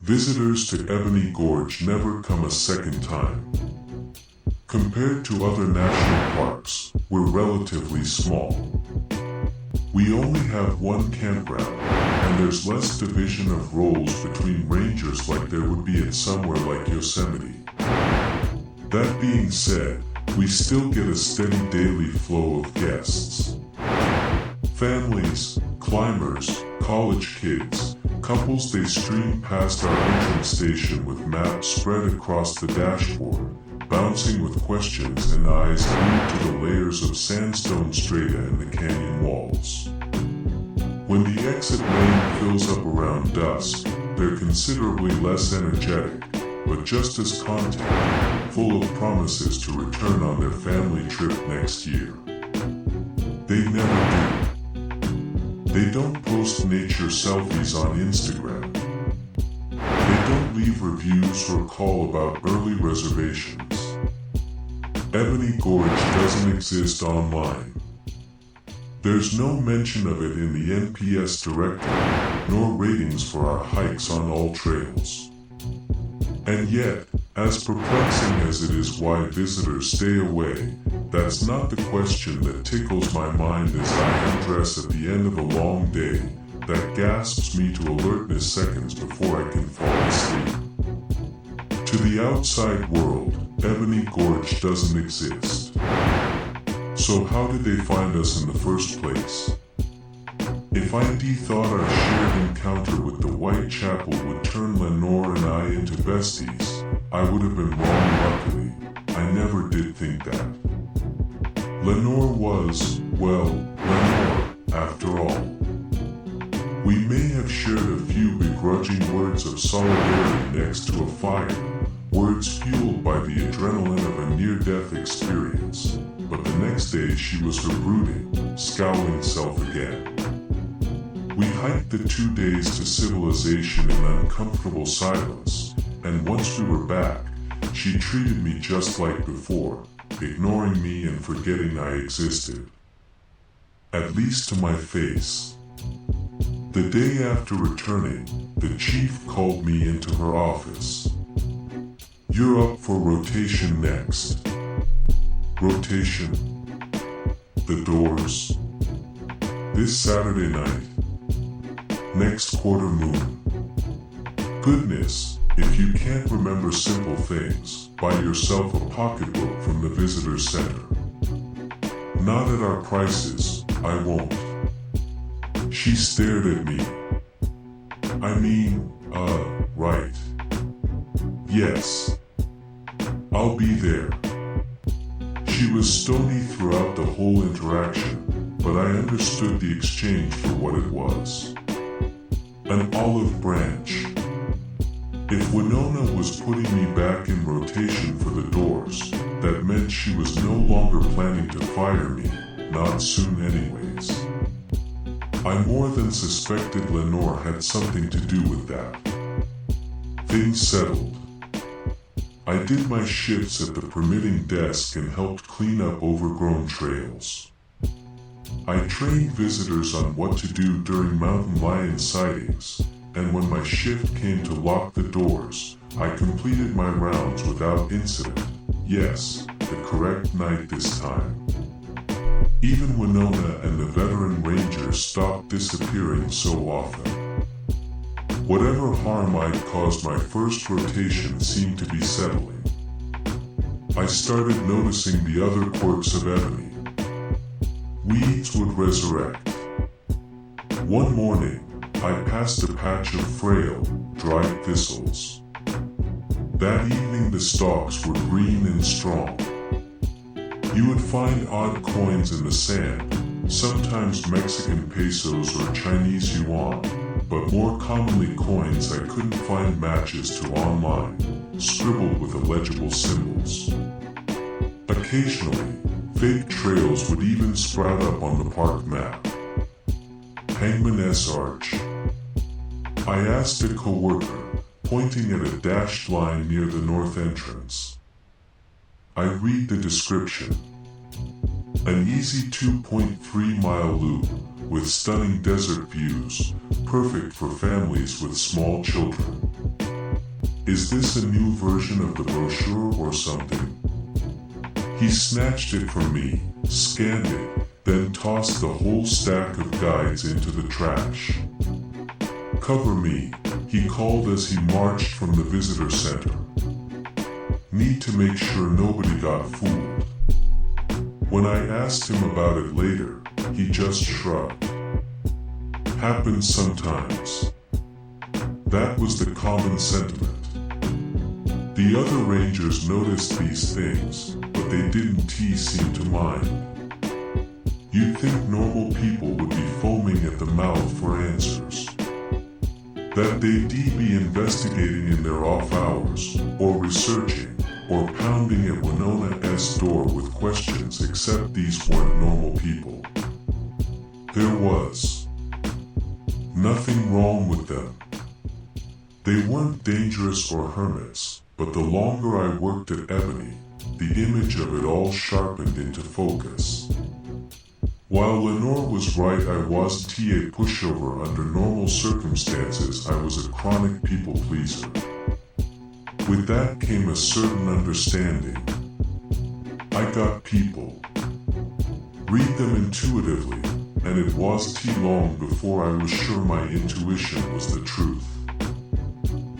visitors to Ebony Gorge never come a second time. Compared to other national parks, we're relatively small. We only have one campground, and there's less division of roles between rangers like there would be at somewhere like Yosemite. That being said, we still get a steady daily flow of guests. Families, climbers, college kids, couples, they stream past our entrance station with maps spread across the dashboard, bouncing with questions and eyes glued to the layers of sandstone strata in the canyon walls. When the exit lane fills up around dusk, they're considerably less energetic, but just as content, full of promises to return on their family trip next year. They never do. They don't post nature selfies on Instagram. They don't leave reviews or call about early reservations. Ebony Gorge doesn't exist online. There's no mention of it in the NPS directory, nor ratings for our hikes on all trails. And yet, as perplexing as it is why visitors stay away, that's not the question that tickles my mind as I undress at the end of a long day that gasps me to alertness seconds before I can fall asleep. To the outside world, Ebony Gorge doesn't exist. So how did they find us in the first place? If I thought our shared encounter with the Whitechapel would turn Lenore and I into besties, I would have been wrong. Luckily, I never did think that. Lenore was, well, Lenore, after all. We may have shared a few begrudging words of solidarity next to a fire, words fueled by the adrenaline of a near-death experience, but the next day she was her brooding, scowling self again. We hiked the 2 days to civilization in uncomfortable silence, and once we were back, she treated me just like before, ignoring me and forgetting I existed. At least to my face. The day after returning, the chief called me into her office. "You're up for rotation next." Rotation? The Doors? This Saturday night? Next quarter moon? Goodness, if you can't remember simple things, buy yourself a pocketbook from the visitor center. Not at our prices, I won't. She stared at me. I mean, right. Yes. I'll be there. She was stony throughout the whole interaction, but I understood the exchange for what it was. An olive branch. If Winona was putting me back in rotation for the Doors, that meant she was no longer planning to fire me, not soon anyways. I more than suspected Lenore had something to do with that. Things settled. I did my shifts at the permitting desk and helped clean up overgrown trails. I trained visitors on what to do during mountain lion sightings, and when my shift came to lock the doors, I completed my rounds without incident. Yes, the correct night this time. Even Winona and the veteran rangers stopped disappearing so often. Whatever harm I'd caused my first rotation seemed to be settling. I started noticing the other quirks of Ebony. Weeds would resurrect. One morning, I passed a patch of frail, dried thistles. That evening the stalks were green and strong. You would find odd coins in the sand, sometimes Mexican pesos or Chinese yuan, but more commonly coins I couldn't find matches to online, scribbled with illegible symbols. Occasionally, fake trails would even sprout up on the park map. Hangman S. Arch. I asked a coworker, pointing at a dashed line near the north entrance. I read the description. An easy 2.3-mile loop with stunning desert views, perfect for families with small children. Is this a new version of the brochure or something? He snatched it from me, scanned it, then tossed the whole stack of guides into the trash. Cover me, he called as he marched from the visitor center. Need to make sure nobody got fooled. When I asked him about it later, he just shrugged. Happens sometimes. That was the common sentiment. The other rangers noticed these things, but they didn't seem to mind. You'd think normal people would be foaming at the mouth for answers. That they'd be investigating in their off hours, or researching, or pounding at Winona's door with questions, except these weren't normal people. There was nothing wrong with them. They weren't dangerous or hermits, but the longer I worked at Ebony, the image of it all sharpened into focus. While Lenore was right, I wasn't a pushover under normal circumstances. I was a chronic people pleaser. With that came a certain understanding. I got people. Read them intuitively, and it wasn't too long before I was sure my intuition was the truth.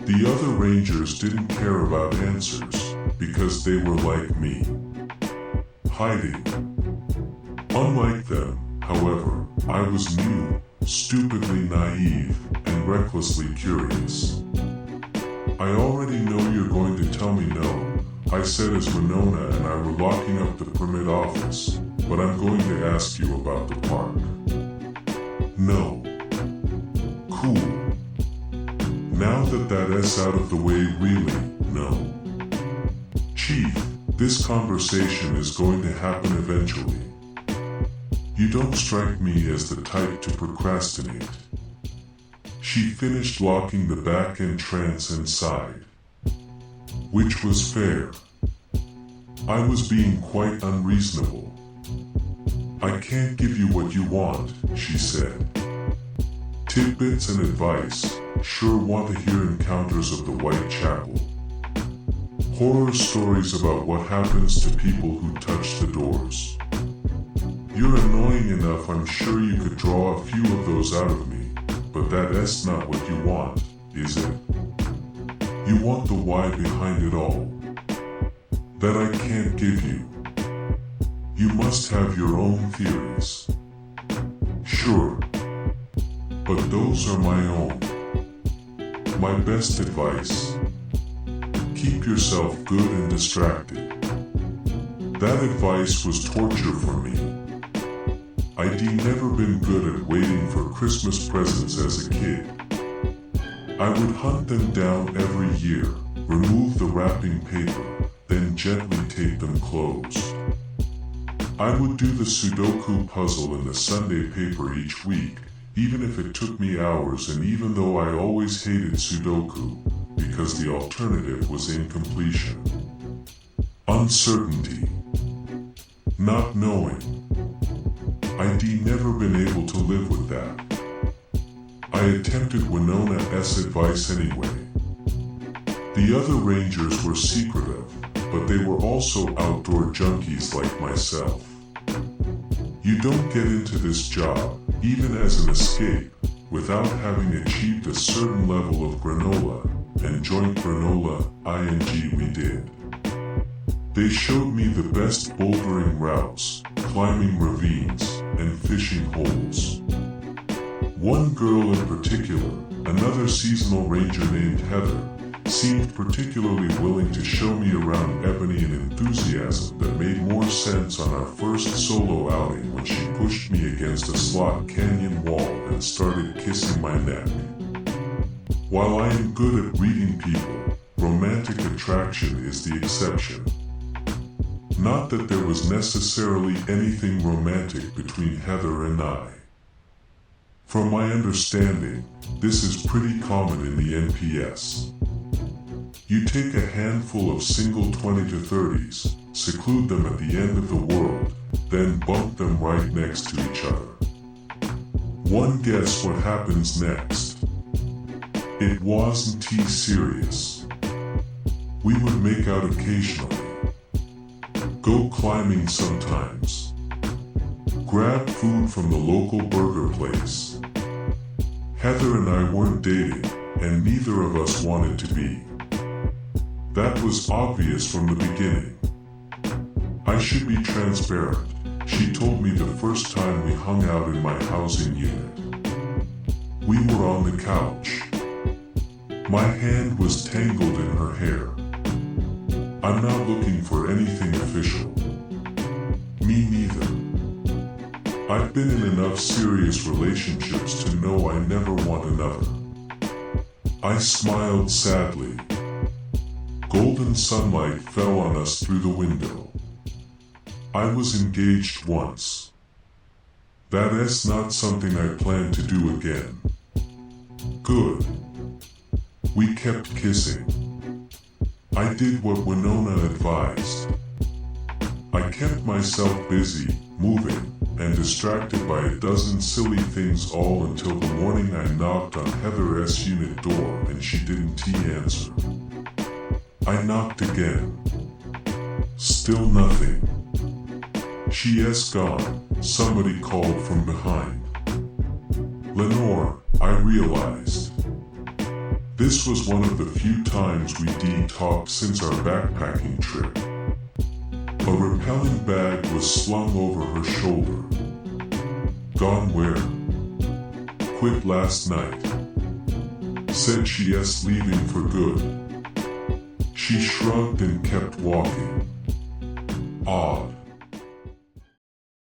The other rangers didn't care about answers, because they were like me. Hiding. Unlike them, however, I was new, stupidly naive, and recklessly curious. I already know you're going to tell me no, I said as Winona and I were locking up the permit office, but I'm going to ask you about the park. No. Cool. Now that that's out of the way, really, no. Chief, this conversation is going to happen eventually. You don't strike me as the type to procrastinate. She finished locking the back entrance and sighed. Which was fair. I was being quite unreasonable. I can't give you what you want, she said. Tidbits and advice, sure want to hear encounters of the Whitechapel. Horror stories about what happens to people who touch the doors. You're annoying enough, I'm sure you could draw a few of those out of me, but that's not what you want, is it? You want the why behind it all. That I can't give you. You must have your own theories. Sure. But those are my own. My best advice. Keep yourself good and distracted. That advice was torture for me. I'd never been good at waiting for Christmas presents as a kid. I would hunt them down every year, remove the wrapping paper, then gently tape them closed. I would do the Sudoku puzzle in the Sunday paper each week, even if it took me hours, and even though I always hated Sudoku, because the alternative was incompletion. Uncertainty. Not knowing. I'd never been able to live with that. I attempted Winona's advice anyway. The other rangers were secretive, but they were also outdoor junkies like myself. You don't get into this job, even as an escape, without having achieved a certain level of granola, and joint granola, ing we did. They showed me the best bouldering routes, climbing ravines, and fishing holes. One girl in particular, another seasonal ranger named Heather, seemed particularly willing to show me around Ebony, an enthusiasm that made more sense on our first solo outing when she pushed me against a slot canyon wall and started kissing my neck. While I am good at reading people, romantic attraction is the exception. Not that there was necessarily anything romantic between Heather and I. From my understanding, this is pretty common in the NPS. You take a handful of single 20 to 30s, seclude them at the end of the world, then bump them right next to each other. One guess what happens next. It wasn't serious. We would make out occasionally, go climbing sometimes, grab food from the local burger place. Heather and I weren't dating, and neither of us wanted to be. That was obvious from the beginning. I should be transparent. She told me the first time we hung out in my housing unit. We were on the couch. My hand was tangled in her hair. I'm not looking for anything official. Me neither. I've been in enough serious relationships to know I never want another. I smiled sadly. Golden sunlight fell on us through the window. I was engaged once. That's not something I plan to do again. Good. We kept kissing. I did what Winona advised. I kept myself busy, moving, and distracted by a dozen silly things all until the morning I knocked on Heather's unit door and she didn't answer. I knocked again. Still nothing. She's gone, somebody called from behind. Lenore, I realized. This was one of the few times we talked since our backpacking trip. A repelling bag was slung over her shoulder. Gone where? Quit last night. Said she's leaving for good. She shrugged and kept walking. Odd.